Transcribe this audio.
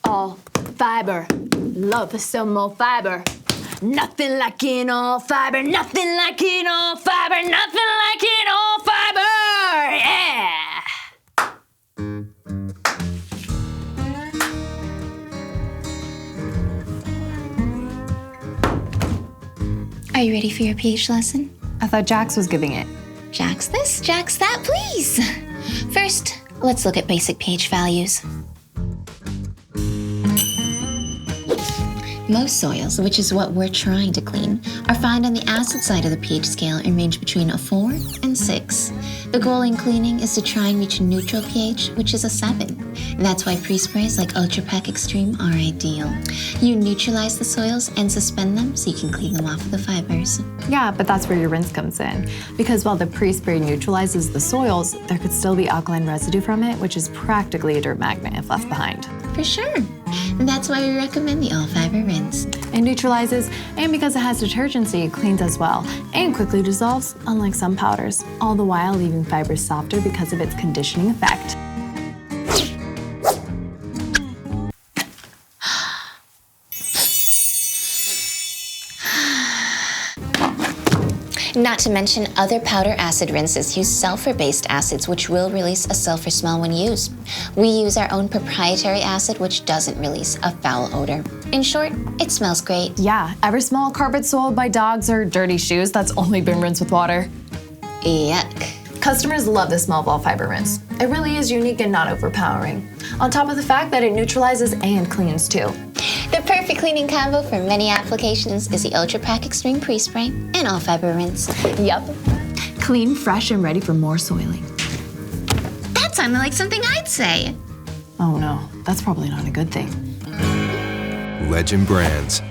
all fiber. Love for some more fiber. Nothing like an all fiber. Nothing like an all fiber. Nothing like an all fiber. Yeah. Are you ready for your pH lesson? I thought Jax was giving it. Jax this, Jax that, please. First, let's look at basic pH values. Most soils, which is what we're trying to clean, are found on the acid side of the pH scale and range between a 4 and 6. The goal in cleaning is to try and reach a neutral pH, which is a 7. And that's why presprays like Ultrapac Extreme are ideal. You neutralize the soils and suspend them so you can clean them off of the fibers. Yeah, but that's where your rinse comes in. Because while the pre-spray neutralizes the soils, there could still be alkaline residue from it, which is practically a dirt magnet if left behind. For sure. And that's why we recommend the all-fiber rinse. It neutralizes, and because it has detergency, it cleans as well, and quickly dissolves, unlike some powders, all the while leaving fibers softer because of its conditioning effect. Not to mention other powder acid rinses use sulfur-based acids, which will release a sulfur smell when used. We use our own proprietary acid, which doesn't release a foul odor. In short, it smells great. Yeah, ever smell a carpet soiled by dogs or dirty shoes that's only been rinsed with water? Yuck. Customers love the smell of all fiber rinse. It really is unique and not overpowering. On top of the fact that it neutralizes and cleans too. The perfect cleaning combo for many applications is the Ultrapac Extreme Pre-Spray and All Fiber Rinse. Yup. Clean, fresh, and ready for more soiling. That sounded like something I'd say. Oh no, that's probably not a good thing. Legend Brands.